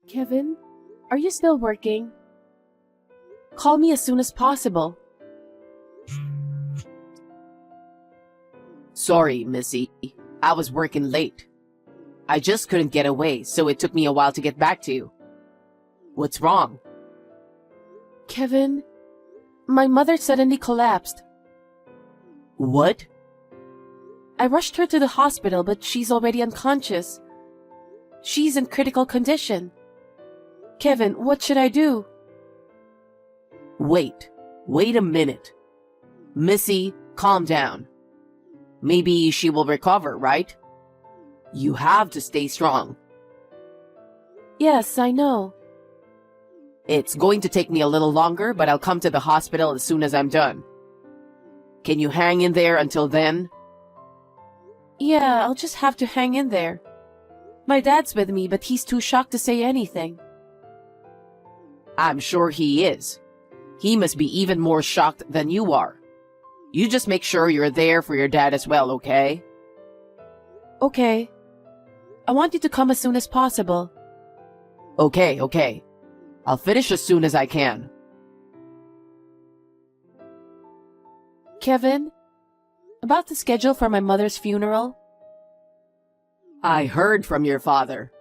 Kevin, are you still working? Call me as soon as possible. Sorry, Missy. I was working late. I just couldn't get away, so it took me a while to get back to you. What's wrong? Kevin, my mother suddenly collapsed. What? I rushed her to the hospital, but she's already unconscious. She's in critical condition. Kevin, what should I do? Wait a minute. Missy, calm down. Maybe she will recover, right? You have to stay strong. Yes, I know. It's going to take me a little longer, but I'll come to the hospital as soon as I'm done. Can you hang in there until then? Yeah, I'll just have to hang in there. My dad's with me, but he's too shocked to say anything. I'm sure he is. He must be even more shocked than you are. You just make sure you're there for your dad as well, okay? Okay. I want you to come as soon as possible. Okay. I'll finish as soon as I can. Kevin, about the schedule for my mother's funeral? I heard from your father.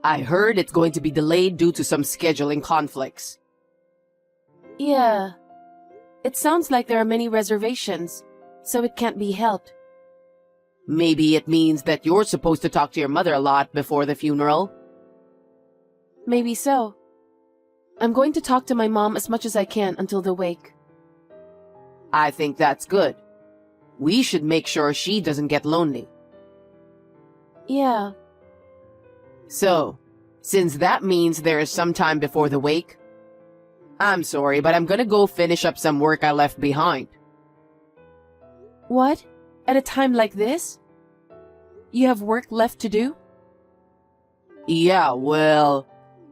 I heard it's going to be delayed due to some scheduling conflicts. Yeah. It sounds like there are many reservations, so it can't be helped. Maybe it means that you're supposed to talk to your mother a lot before the funeral? Maybe so. I'm going to talk to my mom as much as I can until the wake. I think that's good. We should make sure she doesn't get lonely. Yeah. So, since that means there is some time before the wake, I'm sorry, but I'm gonna go finish up some work I left behind. What? At a time like this? You have work left to do? Yeah, well,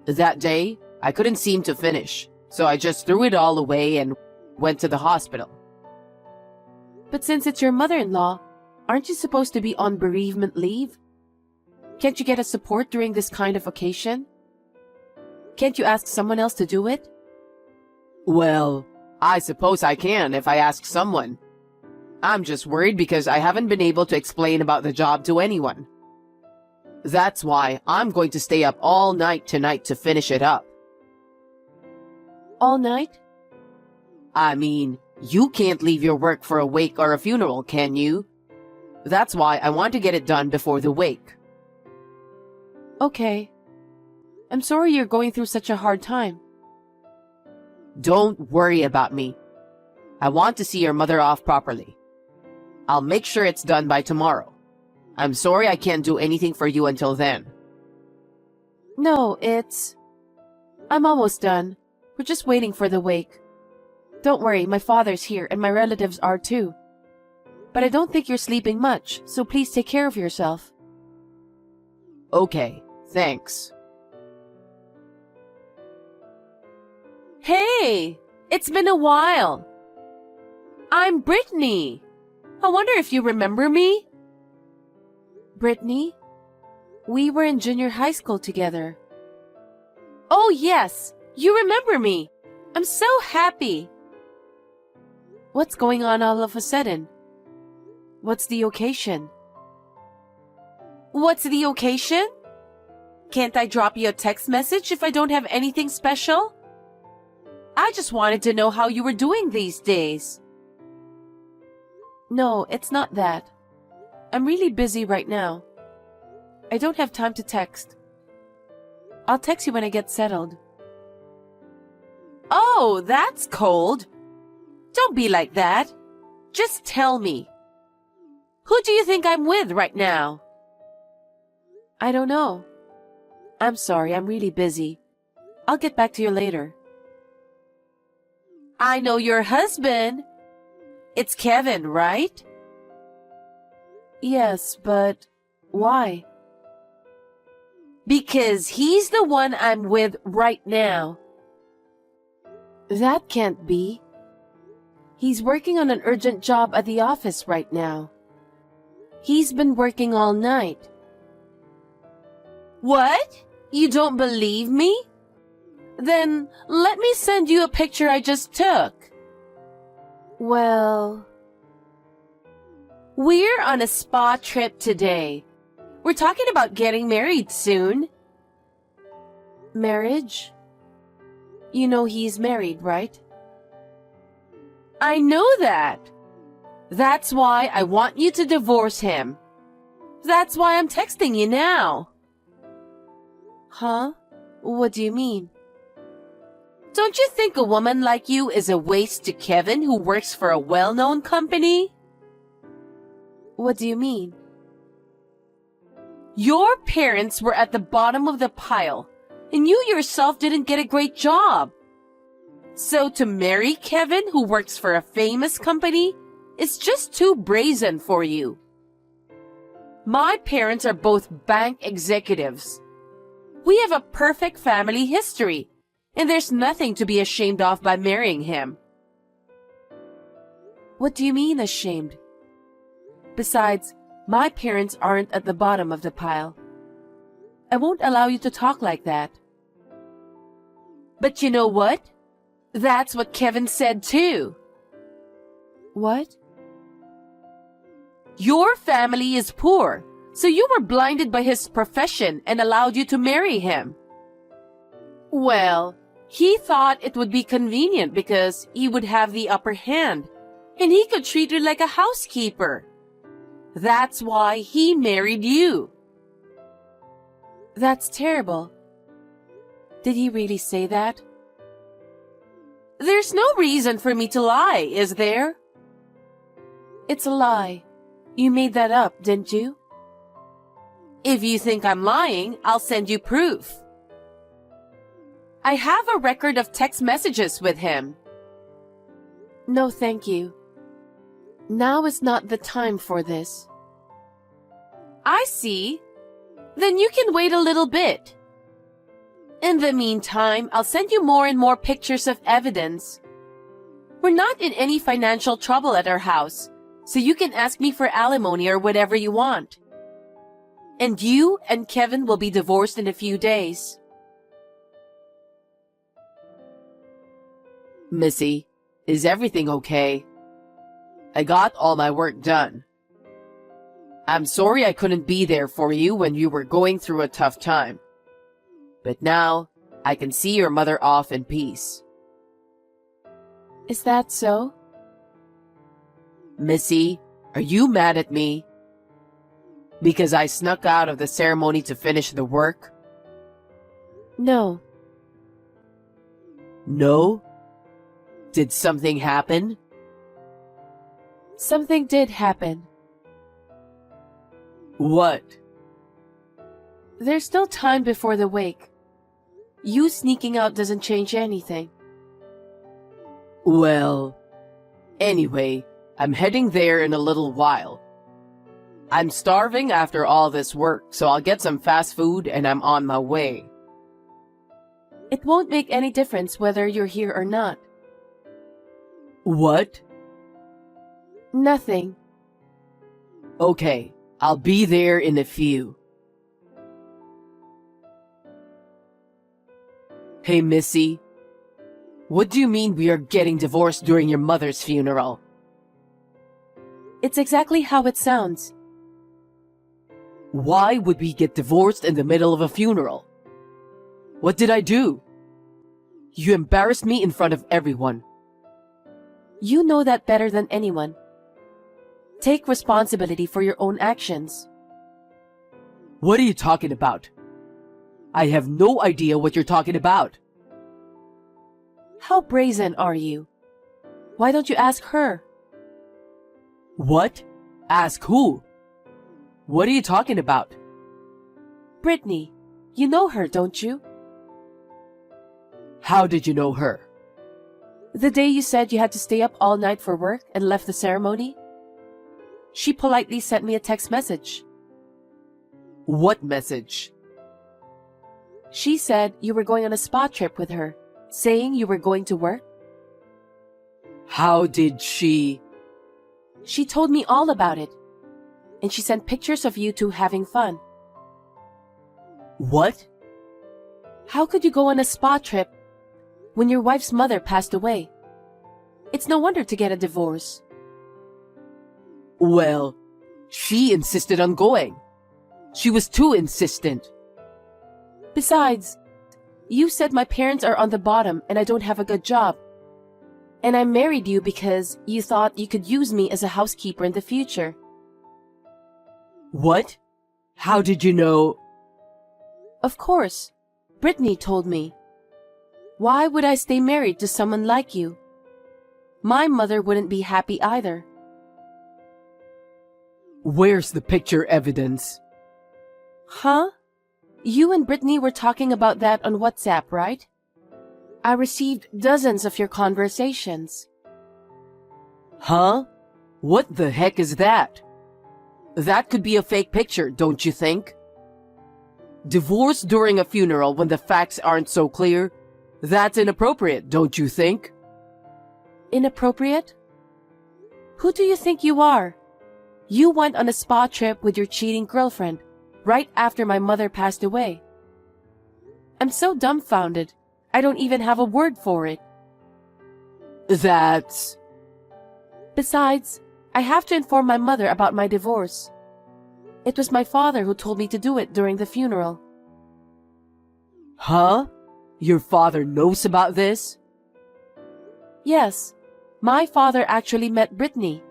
that day, I couldn't seem to finish, so I just threw it all away and went to the hospital. But since it's your mother-in-law, aren't you supposed to be on bereavement leave? Can't you get a support during this kind of occasion? Can't you ask someone else to do it? Well, I suppose I can if I ask someone. I'm just worried because I haven't been able to explain about the job to anyone. That's why I'm going to stay up all night tonight to finish it up. All night? I mean, you can't leave your work for a wake or a funeral, can you? That's why I want to get it done before the wake. Okay. I'm sorry you're going through such a hard time. Don't worry about me. I want to see your mother off properly. I'll make sure it's done by tomorrow. I'm sorry I can't do anything for you until then. No, I'm almost done. We're just waiting for the wake. Don't worry, my father's here and my relatives are too. But I don't think you're sleeping much, so please take care of yourself. Okay, thanks. Hey! It's been a while! I'm Brittany! I wonder if you remember me? Brittany? We were in junior high school together. Oh yes! You remember me! I'm so happy! What's going on all of a sudden? What's the occasion? What's the occasion? Can't I drop you a text message if I don't have anything special? I just wanted to know how you were doing these days. No, it's not that. I'm really busy right now. I don't have time to text. I'll text you when I get settled. Oh, that's cold. Don't be like that. Just tell me. Who do you think I'm with right now? I don't know. I'm sorry, I'm really busy. I'll get back to you later. I know your husband. It's Kevin, right? Yes, but why? Because he's the one I'm with right now. That can't be. He's working on an urgent job at the office right now. He's been working all night. What? You don't believe me? Then let me send you a picture I just took. Well, we're on a spa trip today. We're talking about getting married soon. Marriage? You know he's married, right? I know that. That's why I want you to divorce him. That's why I'm texting you now. Huh? What do you mean? Don't you think a woman like you is a waste to Kevin, who works for a well-known company? What do you mean? Your parents were at the bottom of the pile, and you yourself didn't get a great job. So to marry Kevin, who works for a famous company, is just too brazen for you. My parents are both bank executives. We have a perfect family history, and there's nothing to be ashamed of by marrying him. What do you mean, ashamed? Besides, my parents aren't at the bottom of the pile. I won't allow you to talk like that. But you know what? That's what Kevin said too. What? Your family is poor, so you were blinded by his profession and allowed you to marry him. Well, he thought it would be convenient because he would have the upper hand, and he could treat you like a housekeeper. That's why he married you. That's terrible. Did he really say that? There's no reason for me to lie, is there? It's a lie. You made that up, didn't you? If you think I'm lying, I'll send you proof. I have a record of text messages with him. No, thank you. Now is not the time for this. I see. Then you can wait a little bit. In the meantime, I'll send you more and more pictures of evidence. We're not in any financial trouble at our house, so you can ask me for alimony or whatever you want. And you and Kevin will be divorced in a few days. Missy, is everything okay? I got all my work done. I'm sorry I couldn't be there for you when you were going through a tough time. But now, I can see your mother off in peace. Is that so? Missy, are you mad at me? Because I snuck out of the ceremony to finish the work? No. No? Did something happen? Something did happen. What? There's still time before the wake. You sneaking out doesn't change anything. Well, anyway, I'm heading there in a little while. I'm starving after all this work, so I'll get some fast food and I'm on my way. It won't make any difference whether you're here or not. What? Nothing. Okay, I'll be there in a few. Hey, Missy. What do you mean we are getting divorced during your mother's funeral? It's exactly how it sounds. Why would we get divorced in the middle of a funeral? What did I do? You embarrassed me in front of everyone. You know that better than anyone. Take responsibility for your own actions. What are you talking about? I have no idea what you're talking about. How brazen are you? Why don't you ask her? What? Ask who? What are you talking about? Brittany. You know her, don't you? How did you know her? The day you said you had to stay up all night for work and left the ceremony? She politely sent me a text message. What message? She said you were going on a spa trip with her, saying you were going to work. How did she? She told me all about it, and she sent pictures of you two having fun. What? How could you go on a spa trip when your wife's mother passed away? It's no wonder to get a divorce. Well, she insisted on going. She was too insistent. Besides, you said my parents are on the bottom and I don't have a good job. And I married you because you thought you could use me as a housekeeper in the future. What? How did you know? Of course, Brittany told me. Why would I stay married to someone like you? My mother wouldn't be happy either. Where's the picture evidence? Huh? You and Brittany were talking about that on WhatsApp, right? I received dozens of your conversations. Huh? What the heck is that? That could be a fake picture, don't you think? Divorce during a funeral when the facts aren't so clear? That's inappropriate, don't you think? Inappropriate? Who do you think you are? You went on a spa trip with your cheating girlfriend right after my mother passed away. I'm so dumbfounded. I don't even have a word for it. That's... Besides, I have to inform my mother about my divorce. It was my father who told me to do it during the funeral. Huh? Your father knows about this? Yes, my father actually met Brittany.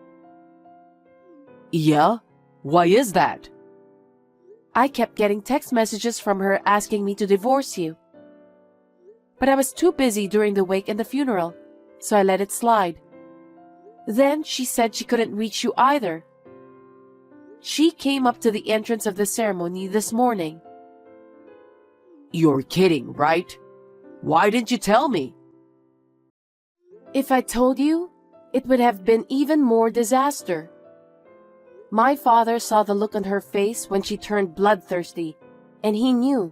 Yeah? Why is that? I kept getting text messages from her asking me to divorce you. But I was too busy during the wake and the funeral, so I let it slide. Then she said she couldn't reach you either. She came up to the entrance of the ceremony this morning. You're kidding, right? Why didn't you tell me? If I told you, it would have been even more disaster. My father saw the look on her face when she turned bloodthirsty, and he knew.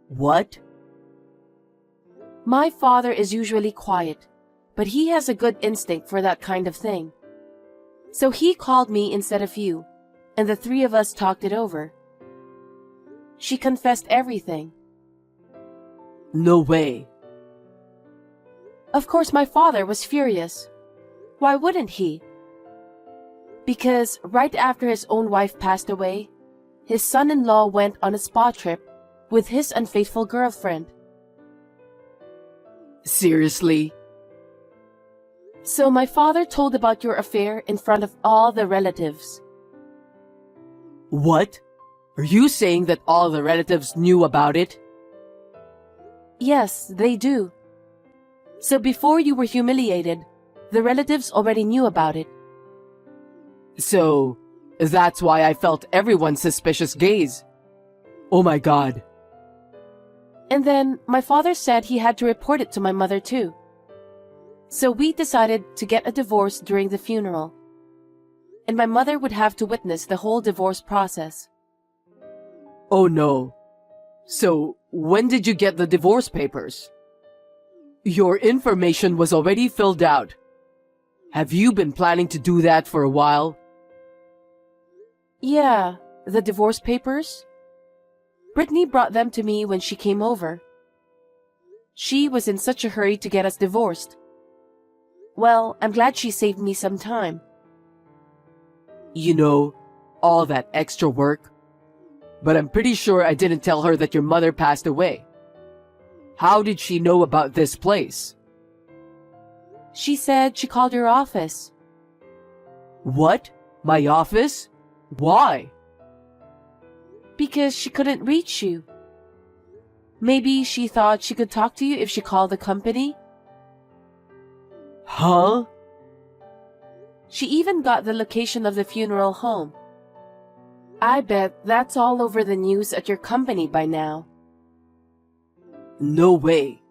What? My father is usually quiet, but he has a good instinct for that kind of thing. So he called me instead of you, and the three of us talked it over. She confessed everything. No way. Of course, my father was furious. Why wouldn't he? Because right after his own wife passed away, his son-in-law went on a spa trip with his unfaithful girlfriend. Seriously? So my father told about your affair in front of all the relatives. What? Are you saying that all the relatives knew about it? Yes, they do. So before you were humiliated, the relatives already knew about it. So, that's why I felt everyone's suspicious gaze. Oh my god. And then my father said he had to report it to my mother too. So we decided to get a divorce during the funeral. And my mother would have to witness the whole divorce process. Oh no. So, when did you get the divorce papers? Your information was already filled out. Have you been planning to do that for a while? Yeah, the divorce papers? Brittany brought them to me when she came over. She was in such a hurry to get us divorced. Well, I'm glad she saved me some time. You know, all that extra work. But I'm pretty sure I didn't tell her that your mother passed away. How did she know about this place? She said she called your office. What? My office? Why? Because she couldn't reach you. Maybe she thought she could talk to you if she called the company. Huh? She even got the location of the funeral home. I bet that's all over the news at your company by now. No way.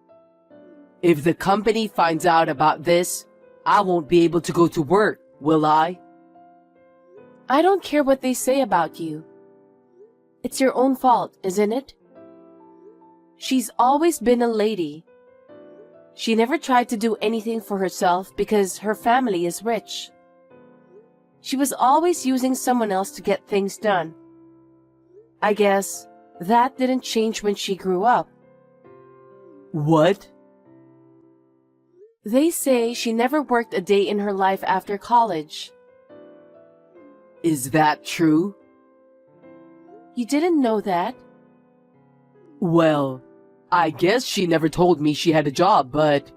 If the company finds out about this, I won't be able to go to work, will I? I don't care what they say about you. It's your own fault, isn't it? She's always been a lady. She never tried to do anything for herself because her family is rich. She was always using someone else to get things done. I guess That didn't change when she grew up. What? They say she never worked a day in her life after college. Is that true? You didn't know that? Well, I guess she never told me she had a job, but...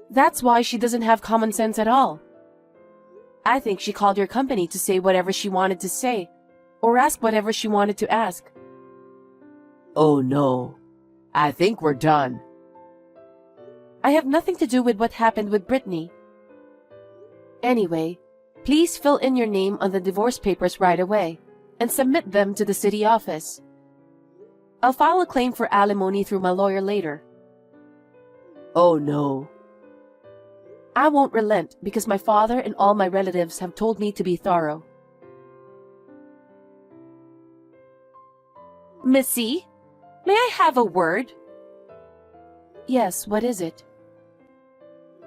That's why she doesn't have common sense at all. I think she called your company to say whatever she wanted to say, or ask whatever she wanted to ask. Oh no. I think we're done. I have nothing to do with what happened with Brittany. Anyway, please fill in your name on the divorce papers right away and submit them to the city office. I'll file a claim for alimony through my lawyer later. Oh no. I won't relent because my father and all my relatives have told me to be thorough. Missy, may I have a word? Yes, what is it?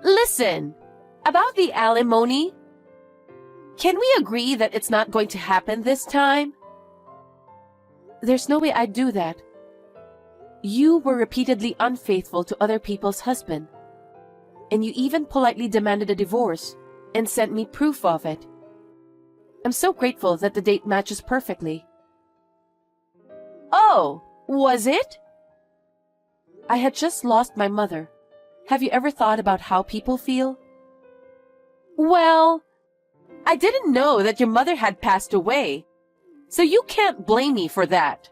Listen, about the alimony. Can we agree that it's not going to happen this time? There's no way I'd do that. You were repeatedly unfaithful to other people's husband. And you even politely demanded a divorce and sent me proof of it. I'm so grateful that the date matches perfectly. Oh, was it? I had just lost my mother. Have you ever thought about how people feel? Well, I didn't know that your mother had passed away, so you can't blame me for that.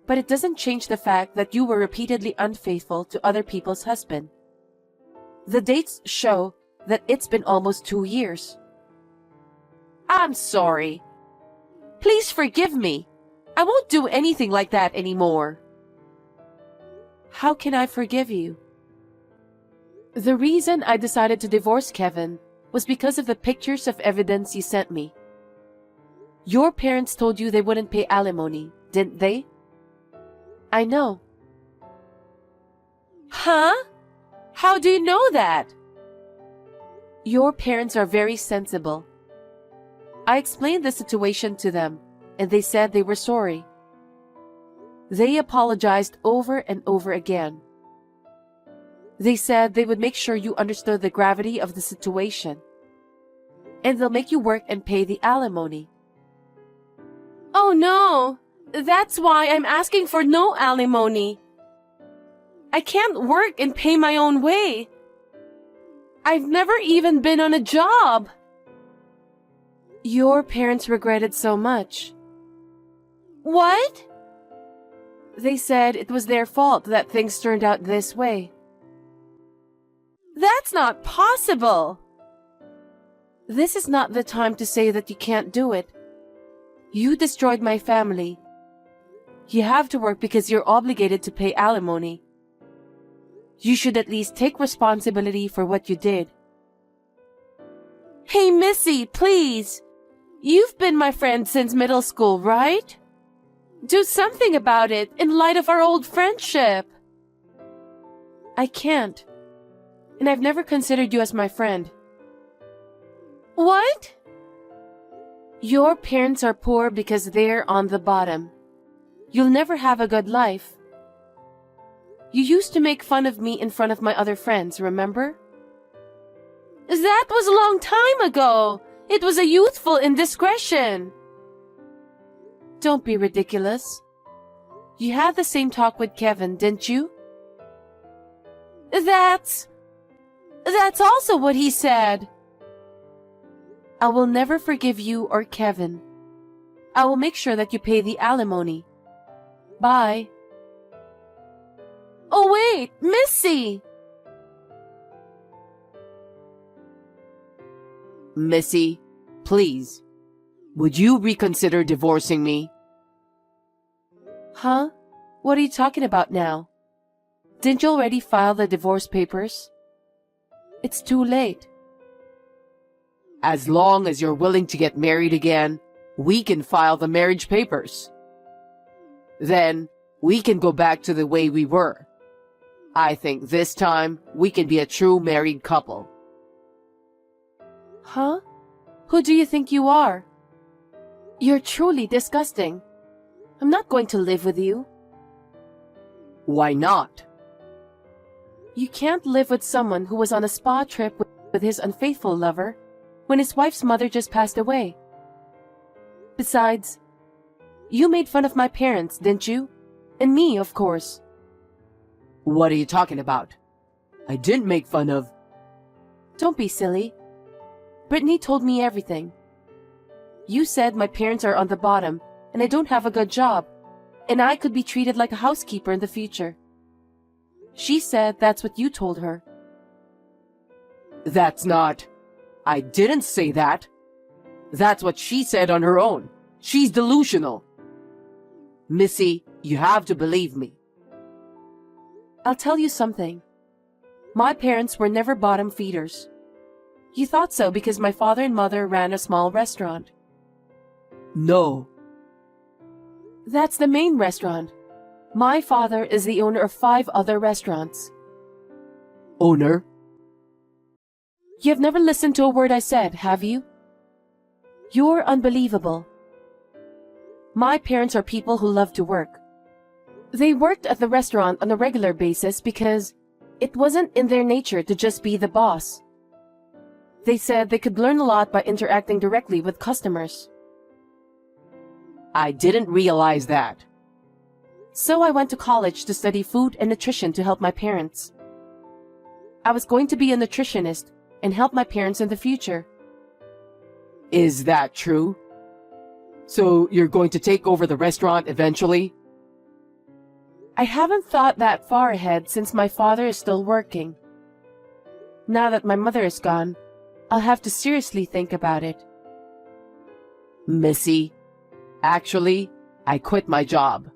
But it doesn't change the fact that you were repeatedly unfaithful to other people's husband. The dates show that it's been almost 2 years. I'm sorry. Please forgive me. I won't do anything like that anymore. How can I forgive you? The reason I decided to divorce Kevin was because of the pictures of evidence you sent me. Your parents told you they wouldn't pay alimony, didn't they? I know. Huh? How do you know that? Your parents are very sensible. I explained the situation to them, and they said they were sorry. They apologized over and over again. They said they would make sure you understood the gravity of the situation, and they'll make you work and pay the alimony. Oh no! That's why I'm asking for no alimony. I can't work and pay my own way. I've never even been on a job. Your parents regretted so much. What? They said it was their fault that things turned out this way. That's not possible. This is not the time to say that you can't do it. You destroyed my family. You have to work because you're obligated to pay alimony. You should at least take responsibility for what you did. Hey, Missy, please. You've been my friend since middle school, right? Do something about it in light of our old friendship. I can't. And I've never considered you as my friend. What? Your parents are poor because they're on the bottom. You'll never have a good life. You used to make fun of me in front of my other friends, remember? That was a long time ago. It was a youthful indiscretion. Don't be ridiculous. You had the same talk with Kevin, didn't you? That's also what he said. I will never forgive you or Kevin. I will make sure that you pay the alimony. Bye. Oh wait, Missy! Missy, please, would you reconsider divorcing me? Huh? What are you talking about now? Didn't you already file the divorce papers? It's too late. As long as you're willing to get married again, we can file the marriage papers. Then, we can go back to the way we were. I think this time, we can be a true married couple. Huh? Who do you think you are? You're truly disgusting. I'm not going to live with you. Why not? You can't live with someone who was on a spa trip with his unfaithful lover when his wife's mother just passed away. Besides, you made fun of my parents, didn't you? And me, of course. What are you talking about? I didn't make fun of... Don't be silly. Brittany told me everything. You said my parents are on the bottom and I don't have a good job, and I could be treated like a housekeeper in the future. She said that's what you told her. That's not... I didn't say that. That's what she said on her own. She's delusional. Missy, you have to believe me. I'll tell you something. My parents were never bottom feeders. You thought so because my father and mother ran a small restaurant. No. That's the main restaurant. My father is the owner of 5 other restaurants. Owner? You've never listened to a word I said, have you? You're unbelievable. My parents are people who love to work. They worked at the restaurant on a regular basis because it wasn't in their nature to just be the boss. They said they could learn a lot by interacting directly with customers. I didn't realize that. So I went to college to study food and nutrition to help my parents. I was going to be a nutritionist and help my parents in the future. Is that true? So you're going to take over the restaurant eventually? I haven't thought that far ahead since my father is still working. Now that my mother is gone, I'll have to seriously think about it. Missy, actually, I quit my job.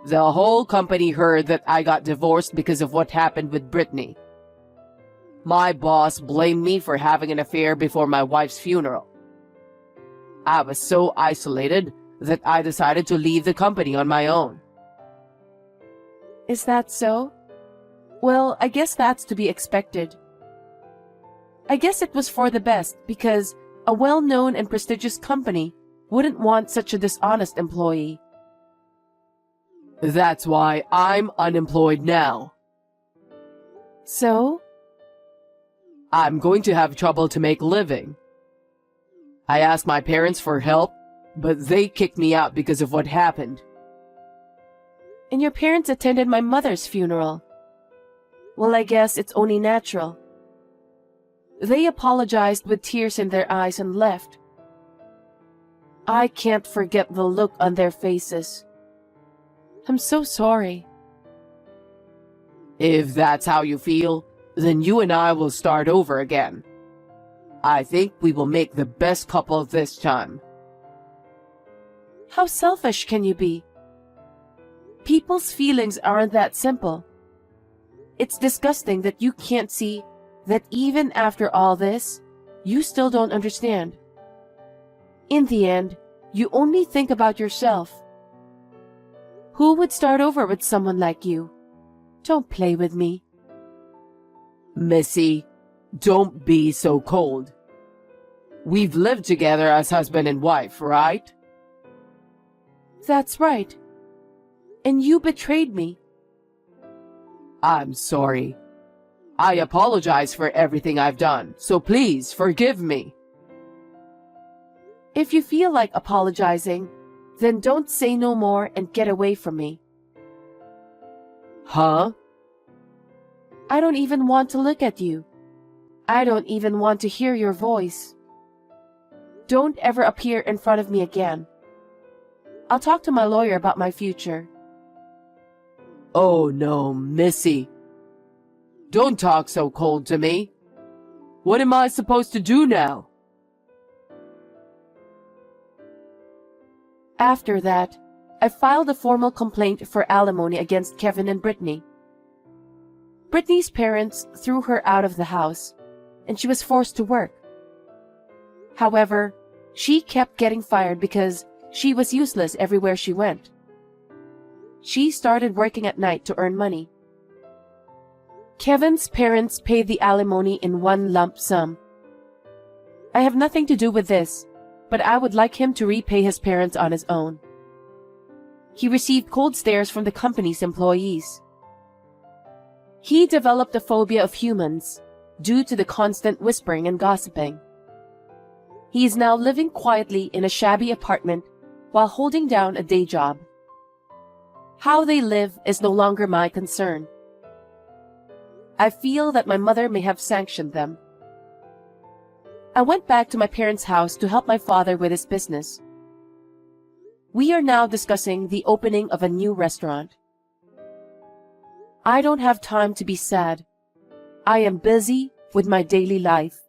The whole company heard that I got divorced because of what happened with Brittany. My boss blamed me for having an affair before my wife's funeral. I was so isolated that I decided to leave the company on my own. Is that so? Well, I guess that's to be expected. I guess it was for the best because a well-known and prestigious company wouldn't want such a dishonest employee. That's why I'm unemployed now. So? I'm going to have trouble to make a living. I asked my parents for help, but they kicked me out because of what happened. And your parents attended my mother's funeral. Well, I guess it's only natural. They apologized with tears in their eyes and left. I can't forget the look on their faces. I'm so sorry. If that's how you feel, then you and I will start over again. I think we will make the best couple this time. How selfish can you be? People's feelings aren't that simple. It's disgusting that you can't see that even after all this, you still don't understand. In the end, you only think about yourself. Who would start over with someone like you? Don't play with me. Missy, don't be so cold. We've lived together as husband and wife, right? That's right. And you betrayed me. I'm sorry. I apologize for everything I've done, so please forgive me. If you feel like apologizing, then don't say no more and get away from me. Huh? I don't even want to look at you. I don't even want to hear your voice. Don't ever appear in front of me again. I'll talk to my lawyer about my future. Oh no, Missy. Don't talk so cold to me. What am I supposed to do now? After that, I filed a formal complaint for alimony against Kevin and Brittany. Brittany's parents threw her out of the house, and she was forced to work. However, she kept getting fired because she was useless everywhere she went. She started working at night to earn money. Kevin's parents paid the alimony in one lump sum. I have nothing to do with this, but I would like him to repay his parents on his own. He received cold stares from the company's employees. He developed a phobia of humans due to the constant whispering and gossiping. He is now living quietly in a shabby apartment while holding down a day job. How they live is no longer my concern. I feel that my mother may have sanctioned them. I went back to my parents' house to help my father with his business. We are now discussing the opening of a new restaurant. I don't have time to be sad. I am busy with my daily life.